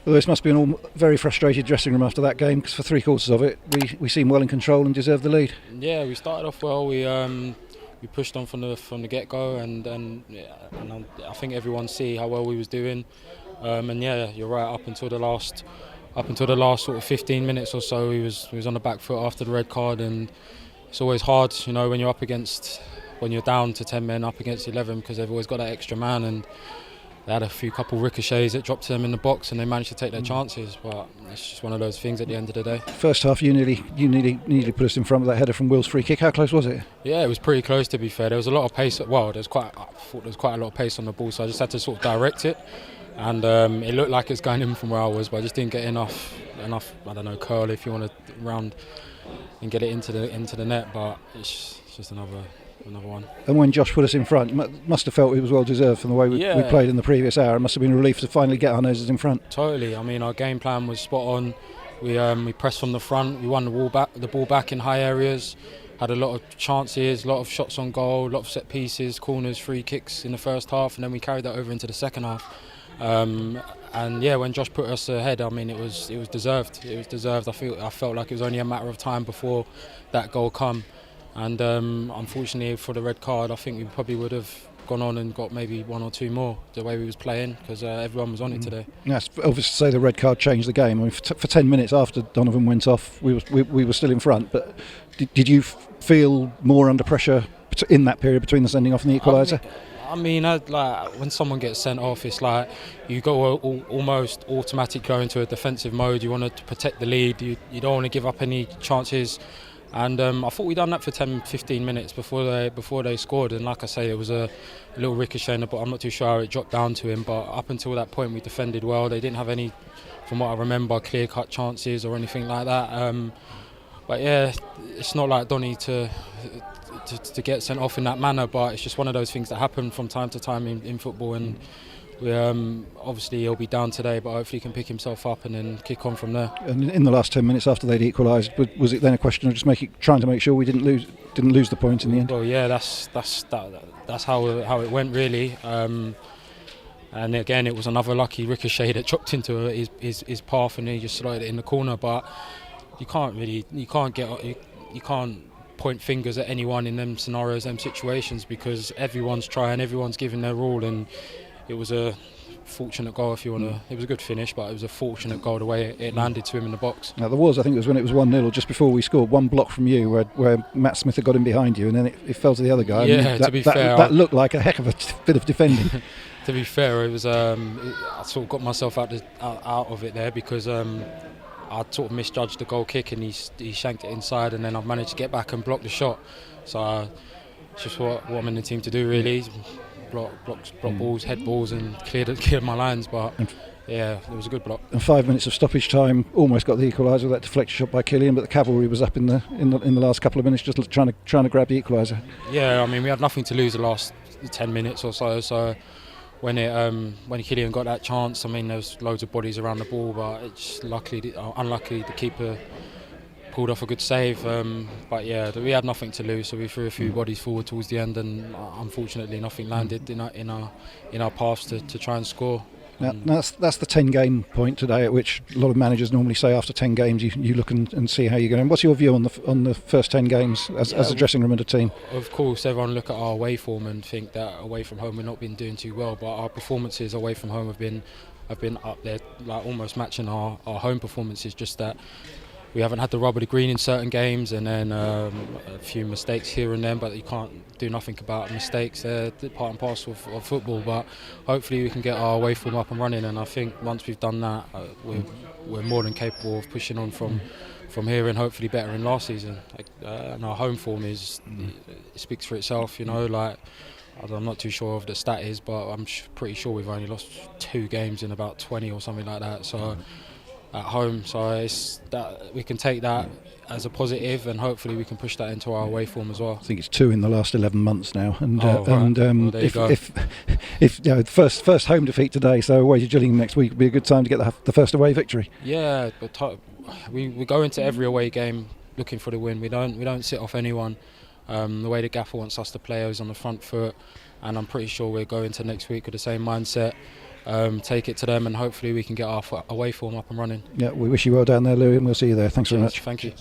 Well, this must be an all very frustrated dressing room after that game, because for three quarters of it we seemed well in control and deserved the lead. Yeah, we started off well. We pushed on from the get go, and I think everyone see how well we was doing. And yeah, you're right. Up until the last sort of 15 minutes or so, we was on the back foot after the red card, and it's always hard, when you're down to 10 men up against 11, because they've always got that extra man, and they had a couple ricochets that dropped them in the box, and they managed to take their chances. But it's just one of those things at the end of the day. First half, you nearly put us in front with that header from Will's free kick. How close was it? Yeah, it was pretty close, to be fair. There was a lot of pace. Well, I thought there was quite a lot of pace on the ball, so I just had to sort of direct it. And it looked like it's going in from where I was, but I just didn't get enough. I don't know, curl if you want to round and get it into the net. But it's just another one. And when Josh put us in front, must have felt it was well deserved from the way we played in the previous hour. It must have been a relief to finally get our noses in front. Totally. I mean, our game plan was spot on. We pressed from the front. We won the ball back in high areas. Had a lot of chances, a lot of shots on goal, a lot of set pieces, corners, free kicks in the first half, and then we carried that over into the second half. And yeah, when Josh put us ahead, I mean, it was deserved. It was deserved. I felt like it was only a matter of time before that goal come. And unfortunately for the red card, I think we probably would have gone on and got maybe one or two more the way we was playing, because everyone was on it today. Yes, obviously to say the red card changed the game. I mean, for 10 minutes after Donovan went off, we were still in front. But did you feel more under pressure in that period between the sending off and the equaliser? I mean, like when someone gets sent off, it's like you go almost automatically go into a defensive mode. You want to protect the lead. You don't want to give up any chances. And I thought we'd done that for 10-15 minutes before they scored. And like I say, it was a little ricochet in the bottom. I'm not too sure how it dropped down to him. But up until that point, we defended well. They didn't have any, from what I remember, clear-cut chances or anything like that. But yeah, it's not like Donny to get sent off in that manner, but it's just one of those things that happen from time to time in football, and obviously he'll be down today, but hopefully he can pick himself up and then kick on from there. And in the last 10 minutes after they'd equalised, was it then a question of just trying to make sure we didn't lose the point in the end? Well, yeah, that's how it went really. And again, it was another lucky ricochet that chopped into his path, and he just slotted it in the corner. But you can't point fingers at anyone in them scenarios, them situations, because everyone's trying, everyone's giving their all, and it was a fortunate goal, if you want to. It was a good finish, but it was a fortunate goal the way it landed to him in the box. Now there was, I think it was when it was 1-0 or just before we scored, one block from you where Matt Smith had got in behind you, and then it fell to the other guy. Yeah, to be fair, that looked like a heck of a bit of defending. To be fair, it was I sort of got myself out of it there, because I sort of misjudged the goal kick, and he shanked it inside, and then I've managed to get back and block the shot. So it's just what I'm in the team to do, really. Block balls, head balls, and cleared my lines. But yeah, it was a good block. And 5 minutes of stoppage time almost got the equaliser with that deflected shot by Killian, but the cavalry was up in the last couple of minutes, just trying to grab the equaliser. Yeah, I mean, we had nothing to lose the last 10 minutes or so. So when Killian got that chance, I mean, there was loads of bodies around the ball, but it's unlucky the keeper pulled off a good save. But yeah, we had nothing to lose, so we threw a few bodies forward towards the end, and unfortunately nothing landed in our paths to try and score. Now, that's the 10-game point today, at which a lot of managers normally say after 10 games you look and see how you're going. What's your view on the first 10 games as a dressing room and a team? Of course, everyone look at our away form and think that away from home we've not been doing too well, but our performances away from home have been up there, like almost matching our home performances. Just that we haven't had the rub of the green in certain games, and then a few mistakes here and there, but you can't do nothing about mistakes. They're part and parcel of football, but hopefully we can get our away form up and running, and I think once we've done that, we're more than capable of pushing on from here, and hopefully better than last season. And our home form it speaks for itself, like I'm not too sure of the stat is, but I'm pretty sure we've only lost 2 games in about 20 or something like that. So at home, so it's that we can take that as a positive, and hopefully we can push that into our away form as well. I think it's 2 in the last 11 months now, and well, there you go. if first home defeat today, so away to Gillingham next week would be a good time to get the first away victory. Yeah, but we go into every away game looking for the win. We don't sit off anyone. The way the gaffer wants us to play is on the front foot, and I'm pretty sure we'll go into next week with the same mindset. take it to them, and hopefully we can get our away form up and running. Yeah, we wish you well down there, Louis, and we'll see you there. Thanks very much. Thank you.